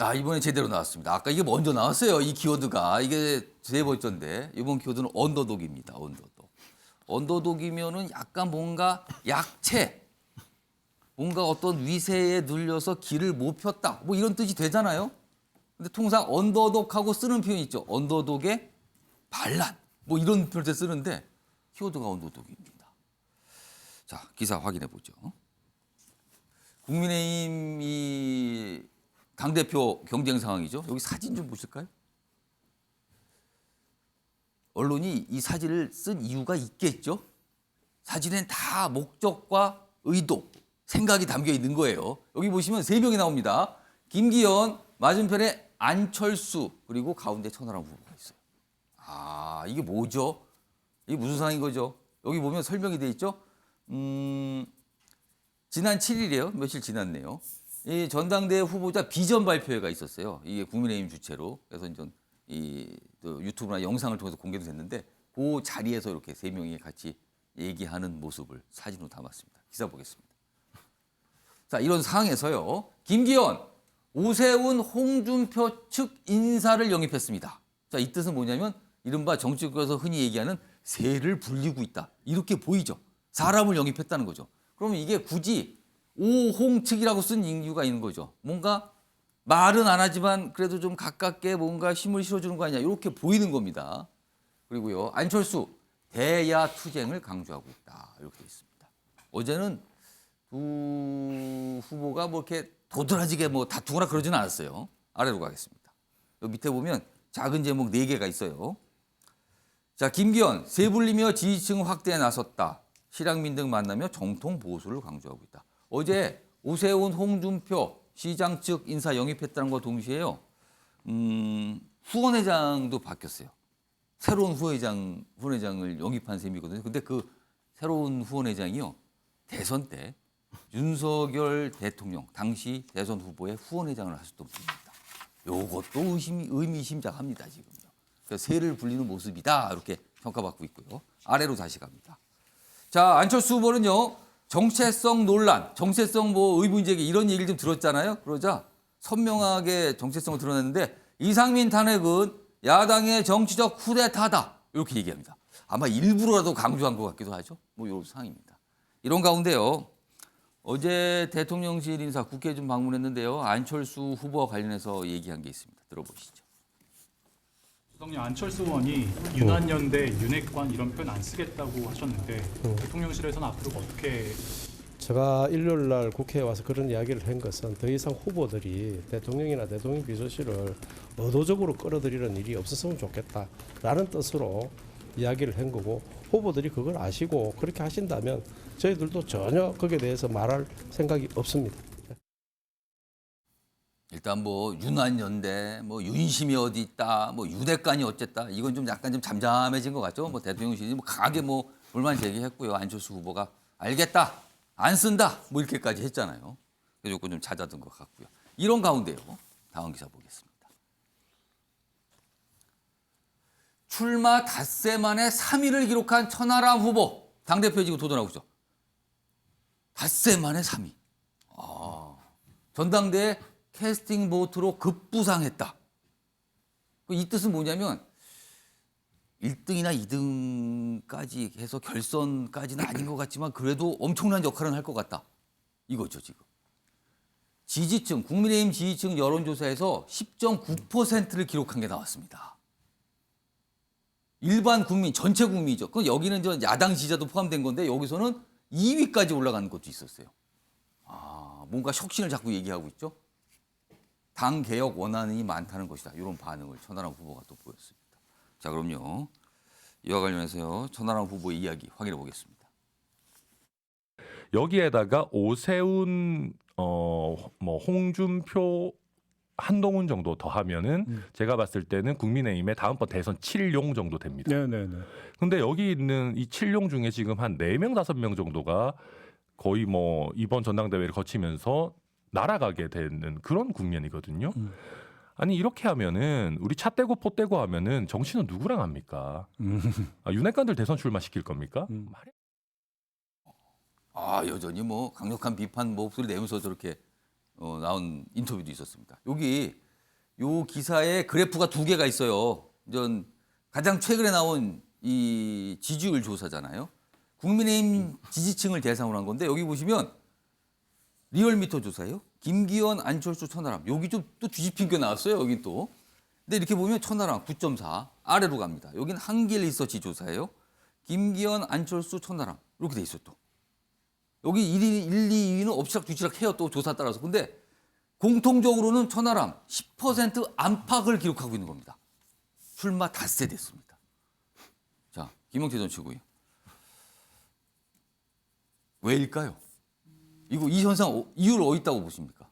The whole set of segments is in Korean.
자, 이번에 제대로 나왔습니다. 아까 이게 먼저 나왔어요. 이 키워드가. 이게 세 번째인데 이번 키워드는 언더독입니다. 언더독. 언더독이면은 약간 뭔가 약체, 뭔가 어떤 위세에 눌려서 길을 못 폈다. 뭐 이런 뜻이 되잖아요. 근데 통상 언더독하고 쓰는 표현이 있죠. 언더독의 반란. 뭐 이런 표현을 때 쓰는데 키워드가 언더독입니다. 자, 기사 확인해 보죠. 국민의힘 이 당대표 경쟁 상황이죠. 여기 사진 좀 보실까요? 언론이 이 사진을 쓴 이유가 있겠죠. 사진엔 다 목적과 의도, 생각이 담겨 있는 거예요. 여기 보시면 세 명이 나옵니다. 김기현, 맞은편에 안철수, 그리고 가운데 천하람 후보가 있어요. 아, 이게 뭐죠? 이게 무슨 상황인 거죠? 여기 보면 설명이 돼 있죠. 지난 7일이에요. 며칠 지났네요. 이 전당대회 후보자 비전 발표회가 있었어요. 이게 국민의힘 주최로. 그래서 이제 또 유튜브나 영상을 통해서 공개도 됐는데 그 자리에서 이렇게 세 명이 같이 얘기하는 모습을 사진으로 담았습니다. 기사 보겠습니다. 자, 이런 상황에서요. 김기현, 오세훈, 홍준표 측 인사를 영입했습니다. 자, 이 뜻은 뭐냐면 이른바 정치권에서 흔히 얘기하는 세를 불리고 있다. 이렇게 보이죠. 사람을 영입했다는 거죠. 그러면 이게 굳이 오홍 측이라고 쓴 이유가 있는 거죠. 뭔가 말은 안 하지만 그래도 좀 가깝게 뭔가 힘을 실어주는 거 아니냐. 이렇게 보이는 겁니다. 그리고요. 안철수, 대야 투쟁을 강조하고 있다. 이렇게 돼 있습니다. 어제는 두 후보가 뭐 이렇게 도드라지게 뭐 다투거나 그러지는 않았어요. 아래로 가겠습니다. 여기 밑에 보면 작은 제목 4개가 있어요. 자, 김기현, 세 불리며 지지층 확대에 나섰다. 실향민 등 만나며 정통 보수를 강조하고 있다. 어제 오세훈, 홍준표 시장 측 인사 영입했다는 것과 동시에요. 후원회장도 바뀌었어요. 새로운 후원회장을 영입한 셈이거든요. 근데 그 새로운 후원회장이요. 대선 때 윤석열 대통령 당시 대선 후보의 후원회장을 하셨던 분입니다. 요것도 의미심장합니다, 지금요. 그래서 세를 불리는 모습이다. 이렇게 평가받고 있고요. 아래로 다시 갑니다. 자, 안철수 후보는요. 정체성 논란, 정체성 뭐 의문제기 이런 얘기를 좀 들었잖아요. 그러자 선명하게 정체성을 드러냈는데 이상민 탄핵은 야당의 정치적 쿠데타다. 이렇게 얘기합니다. 아마 일부러라도 강조한 것 같기도 하죠. 뭐 이런 상황입니다. 이런 가운데요. 어제 대통령실 인사 국회에 좀 방문했는데요. 안철수 후보와 관련해서 얘기한 게 있습니다. 들어보시죠. 대통령 안철수 의원이 윤한연대, 윤핵관 이런 표현 안 쓰겠다고 하셨는데 대통령실에서는 앞으로 어떻게? 제가 일요일 날 국회에 와서 그런 이야기를 한 것은 더 이상 후보들이 대통령이나 대통령 비서실을 의도적으로 끌어들이는 일이 없었으면 좋겠다라는 뜻으로 이야기를 한 거고 후보들이 그걸 아시고 그렇게 하신다면 저희들도 전혀 거기에 대해서 말할 생각이 없습니다. 일단 뭐 윤한연대, 뭐 윤심이 어디 있다, 뭐 윤핵관이 어쨌다. 이건 좀 약간 좀 잠잠해진 것 같죠. 뭐 대통령실이 뭐 강하게 뭐 불만 제기했고요. 안철수 후보가 알겠다, 안 쓴다, 뭐 이렇게까지 했잖아요. 그래서 조금 좀 잦아든 것 같고요. 이런 가운데요. 다음 기사 보겠습니다. 출마 닷새 만에 3위를 기록한 천하람 후보 당대표직으로 도전하고 있죠. 닷새 만에 3위. 전당대회 캐스팅 보트로 급부상했다. 이 뜻은 뭐냐면 1등이나 2등까지 해서 결선까지는 아닌 것 같지만 그래도 엄청난 역할은 할 것 같다. 이거죠, 지금. 지지층, 국민의힘 지지층 여론조사에서 10.9%를 기록한 게 나왔습니다. 일반 국민, 전체 국민이죠. 그 여기는 저 야당 지지자도 포함된 건데 여기서는 2위까지 올라가는 것도 있었어요. 뭔가 혁신을 자꾸 얘기하고 있죠. 당 개혁 원하는이 많다는 것이다. 이런 반응을 천하람 후보가 또 보였습니다. 자, 그럼요. 이와 관련해서요. 천하람 후보의 이야기 확인해 보겠습니다. 여기에다가 오세훈, 뭐 홍준표, 한동훈 정도 더 하면은 제가 봤을 때는 국민의힘의 다음번 대선 7용 정도 됩니다. 네네네. 근데 여기 있는 이 7용 중에 지금 한 4명, 5명 정도가 거의 뭐 이번 전당대회를 거치면서 날아가게 되는 그런 국면이거든요. 아니 이렇게 하면은 우리 차 떼고 포 떼고 하면은 정치는 누구랑 합니까? 윤핵관들 대선 출마시킬 겁니까? 여전히 뭐 강력한 비판 목소리 내면서 저렇게 나온 인터뷰도 있었습니다. 여기 요 기사에 그래프가 두 개가 있어요. 전 가장 최근에 나온 이 지지율 조사잖아요. 국민의힘 지지층을 대상으로 한 건데 여기 보시면 리얼미터 조사예요. 김기현, 안철수, 천하람. 여기 좀 또 뒤집힌 게 나왔어요. 여기 또. 근데 이렇게 보면 천하람 9.4 아래로 갑니다. 여기는 한길 리서치 조사예요. 김기현, 안철수, 천하람 이렇게 돼 있어요 또. 여기 1, 2위는 엎치락뒤치락 해요 또 조사 따라서. 근데 공통적으로는 천하람 10% 안팎을 기록하고 있는 겁니다. 출마 닷새 됐습니다. 자, 김용태 전 최고위원. 왜일까요? 이 현상 이유를 어디 있다고 보십니까?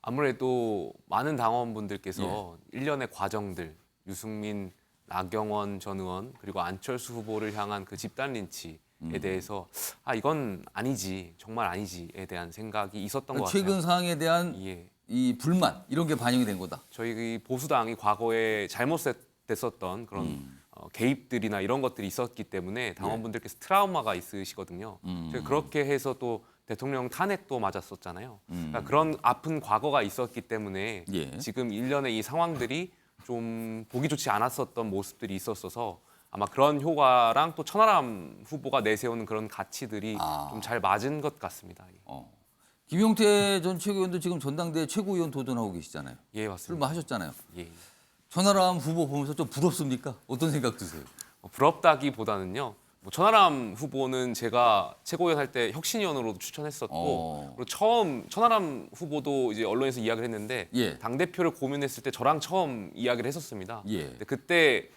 아무래도 많은 당원분들께서 일련의 과정들, 유승민, 나경원 전 의원 그리고 안철수 후보를 향한 그 집단 린치에 대해서 이건 아니지, 정말 아니지에 대한 생각이 있었던 것 같아요. 최근 사항에 대한 예. 이 불만 이런 게 반영이 된 거다. 저희 보수당이 과거에 잘못됐었던 그런 개입들이나 이런 것들이 있었기 때문에 당원분들께서 트라우마가 있으시거든요. 그렇게 해서 또 대통령 탄핵도 맞았었잖아요. 그러니까 그런 아픈 과거가 있었기 때문에 예. 지금 일련의 이 상황들이 좀 보기 좋지 않았었던 모습들이 있었어서 아마 그런 효과랑 또 천하람 후보가 내세우는 그런 가치들이 좀 잘 맞은 것 같습니다. 김용태 전 최고위원도 지금 전당대회 최고위원 도전하고 계시잖아요. 예, 맞습니다. 출마하셨잖아요. 예. 천하람 후보 보면서 좀 부럽습니까? 어떤 생각 드세요? 부럽다기보다는요. 뭐 천하람 후보는 제가 최고위원 할 때 혁신위원으로도 추천했었고 그리고 처음 천하람 후보도 이제 언론에서 이야기를 했는데 예. 당 대표를 고민했을 때 저랑 처음 이야기를 했었습니다. 예. 근데 그때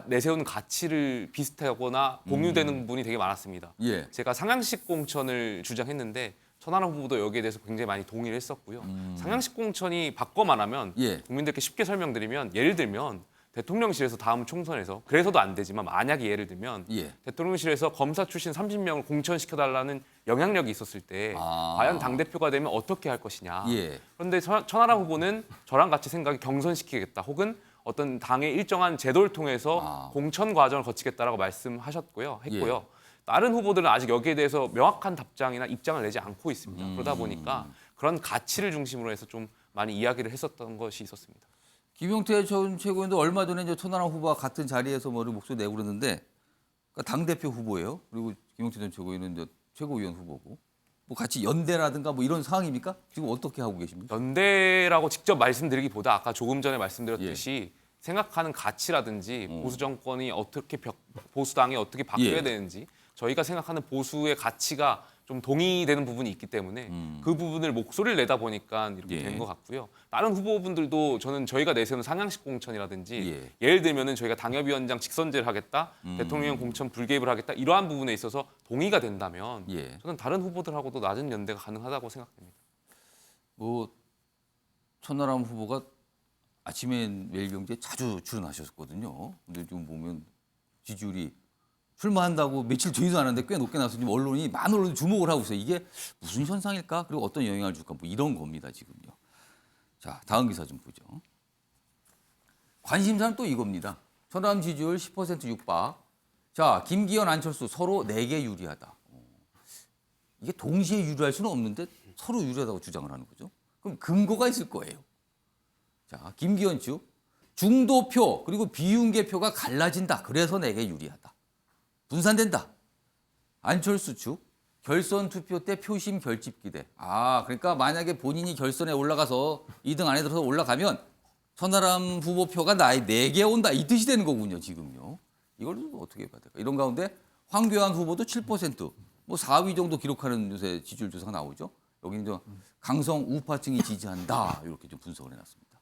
내세우는 가치를 비슷하거나 공유되는 부분이 되게 많았습니다. 예. 제가 상향식 공천을 주장했는데 천하람 후보도 여기에 대해서 굉장히 많이 동의를 했었고요. 상향식 공천이 바꿔 말하면 예. 국민들께 쉽게 설명드리면 예를 들면 대통령실에서 다음 총선에서 그래서도 안 되지만 만약에 예를 들면 예. 대통령실에서 검사 출신 30명을 공천시켜달라는 영향력이 있었을 때 과연 당대표가 되면 어떻게 할 것이냐. 예. 그런데 천하람 후보는 저랑 같이 생각이 경선시키겠다 혹은 어떤 당의 일정한 제도를 통해서 공천 과정을 거치겠다라고 말씀하셨고요. 했고요. 다른 후보들은 아직 여기에 대해서 명확한 답장이나 입장을 내지 않고 있습니다. 그러다 보니까 그런 가치를 중심으로 해서 좀 많이 이야기를 했었던 것이 있었습니다. 김용태 전 최고위원도 얼마 전에 이제 천하람 후보와 같은 자리에서 목소리 내고 그러는데 그러니까 당대표 후보예요. 그리고 김용태 전 최고위원은 이제 최고위원 후보고 뭐 같이 연대라든가 뭐 이런 상황입니까? 지금 어떻게 하고 계십니까? 연대라고 직접 말씀드리기보다 아까 조금 전에 말씀드렸듯이 생각하는 가치라든지 보수 정권이 어떻게 보수당이 어떻게 바뀌어야 되는지 저희가 생각하는 보수의 가치가 좀 동의되는 부분이 있기 때문에 그 부분을 목소리를 내다 보니까 이렇게 된 것 같고요. 다른 후보분들도 저는 저희가 내세우는 상향식 공천이라든지 예를 들면은 저희가 당협위원장 직선제를 하겠다, 대통령 공천 불개입을 하겠다 이러한 부분에 있어서 동의가 된다면 저는 다른 후보들하고도 낮은 연대가 가능하다고 생각됩니다. 뭐 천하람 후보가 아침엔 매일경제에 자주 출연하셨거든요. 근데 지금 보면 지지율이 출마한다고 며칠 되지도 않았는데 꽤 높게 나와서 지금 언론이 많은 언론이 주목을 하고 있어요. 이게 무슨 현상일까? 그리고 어떤 영향을 줄까? 뭐 이런 겁니다, 지금요. 자, 다음 기사 좀 보죠. 관심사는 또 이겁니다. 천하람 지지율 10% 육박. 자, 김기현, 안철수 서로 4개 유리하다. 이게 동시에 유리할 수는 없는데 서로 유리하다고 주장을 하는 거죠. 그럼 근거가 있을 거예요. 자, 김기현 측 중도표 그리고 비윤계표가 갈라진다. 그래서 4개 유리하다. 분산된다. 안철수 측 결선 투표 때 표심 결집 기대. 그러니까 만약에 본인이 결선에 올라가서 2등 안에 들어서 올라가면 천하람 후보 표가 나의 4개 온다. 이 뜻이 되는 거군요, 지금요. 이걸 어떻게 봐야 될까? 이런 가운데 황교안 후보도 7%, 뭐 4위 정도 기록하는 요새 지지율 조사가 나오죠. 여기는 좀 강성 우파층이 지지한다. 이렇게 좀 분석을 해놨습니다.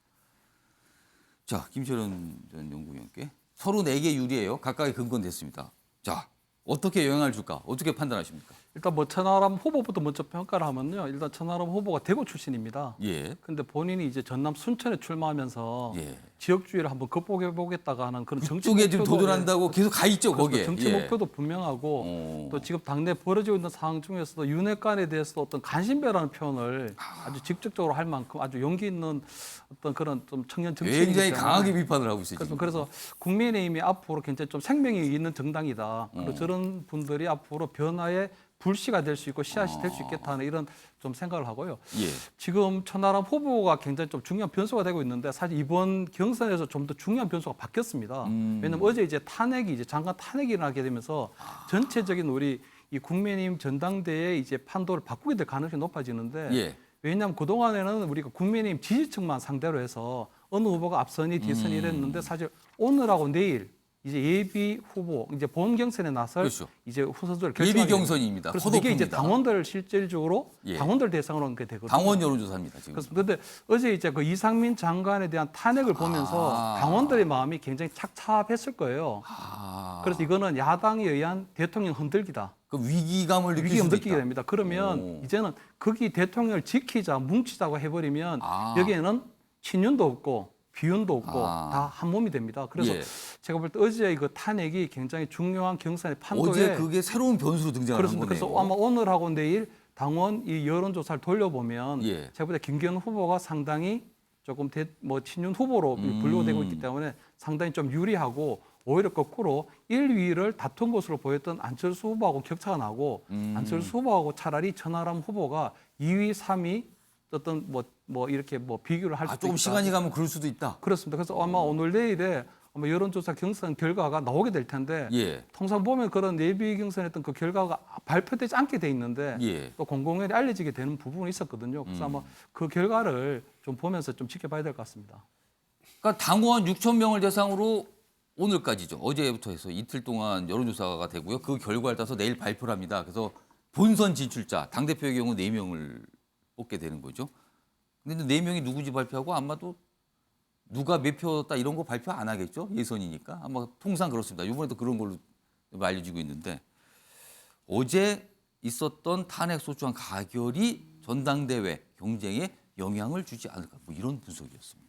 자, 김철원 전 연구위원께 서로 4개 유리해요. 각각의 근거는 됐습니다. 자, 어떻게 영향을 줄까? 어떻게 판단하십니까? 일단 뭐 천하람 후보부터 먼저 평가를 하면요. 일단 천하람 후보가 대구 출신입니다. 예. 근데 본인이 이제 전남 순천에 출마하면서 예. 지역주의를 한번 극복해 보겠다가 하는 그런 정치 그쪽에 지금 목표도 도전한다고 계속 가 있죠, 거기에. 정치 목표도 분명하고 또 지금 당내 벌어지고 있는 상황 중에서도 윤핵관에 대해서 어떤 간신배라는 표현을 아주 직접적으로 할 만큼 아주 용기 있는 어떤 그런 좀 청년 정치인이기 굉장히 때문에 강하게 비판을 하고 있어요. 지금. 그래서 국민의힘이 앞으로 굉장히 좀 생명이 있는 정당이다. 그리고 저런 분들이 앞으로 변화의 불씨가 될 수 있고 씨앗이 될 수 있겠다는 이런 좀 생각을 하고요. 예. 지금 천하람 후보가 굉장히 좀 중요한 변수가 되고 있는데 사실 이번 경선에서 좀 더 중요한 변수가 바뀌었습니다. 왜냐하면 어제 이제 탄핵이 이제 장관 탄핵이 일어나게 되면서 전체적인 우리 이 국민의힘 전당대회 이제 판도를 바꾸게 될 가능성이 높아지는데 예. 왜냐하면 그 동안에는 우리가 국민의힘 지지층만 상대로 해서 어느 후보가 앞선이 뒤선이 이랬는데 사실 오늘하고 내일 이제 예비 후보 이제 본 경선에 나설 그렇죠. 이제 후보들 예비 경선입니다. 그래서 이게 이제 컷오프입니다. 당원들 실질적으로 예. 당원들 대상으로 하는 게 되거든요. 당원 여론조사입니다. 지금. 그렇습니다. 그런데 어제 이제 그 이상민 장관에 대한 탄핵을 보면서 당원들의 마음이 굉장히 착잡했을 거예요. 그래서 이거는 야당에 의한 대통령 흔들기다. 그 위기감을 느낄 위기감 수도 느끼게 있다. 됩니다. 그러면 오. 이제는 거기 대통령을 지키자, 뭉치자고 해버리면 아. 여기에는 친윤도 없고 비윤도 없고 아. 다 한 몸이 됩니다. 그래서 예. 제가 볼 때 어제 그 탄핵이 굉장히 중요한 경선의 판도에 어제 그게 새로운 변수로 등장하는 그렇습니다. 거네요. 그래서 아마 오늘하고 내일 당원 이 여론조사를 돌려보면 예. 제가 볼 때 김기현 후보가 상당히 조금 뭐 친윤 후보로 분류되고 있기 때문에 상당히 좀 유리하고 오히려 거꾸로 1, 2위를 다툰 것으로 보였던 안철수 후보하고 격차가 나고 안철수 후보하고 차라리 천하람 후보가 2위, 3위 어떤 뭐 이렇게 뭐 비교를 할 수도 조금 있다. 시간이 가면 그럴 수도 있다. 그렇습니다. 그래서 아마 오늘 내일에 아마 여론조사 경선 결과가 나오게 될 텐데 예. 통상 보면 그런 예비 경선했던 그 결과가 발표되지 않게 돼 있는데 예. 또 공공연히 알려지게 되는 부분이 있었거든요. 그래서 아마 그 결과를 좀 보면서 좀 지켜봐야 될 것 같습니다. 그러니까 당원 6천 명을 대상으로 오늘까지죠. 어제부터 해서 이틀 동안 여론조사가 되고요. 그 결과를 따서 내일 발표를 합니다. 그래서 본선 진출자 당대표의 경우 4명을 뽑게 되는 거죠. 근데 4명이 누구지 발표하고 아마도 누가 몇 표다 이런 거 발표 안 하겠죠. 예선이니까. 아마 통상 그렇습니다. 이번에도 그런 걸로 알려지고 있는데 어제 있었던 탄핵 소추안 가결이 전당대회 경쟁에 영향을 주지 않을까. 뭐 이런 분석이었습니다.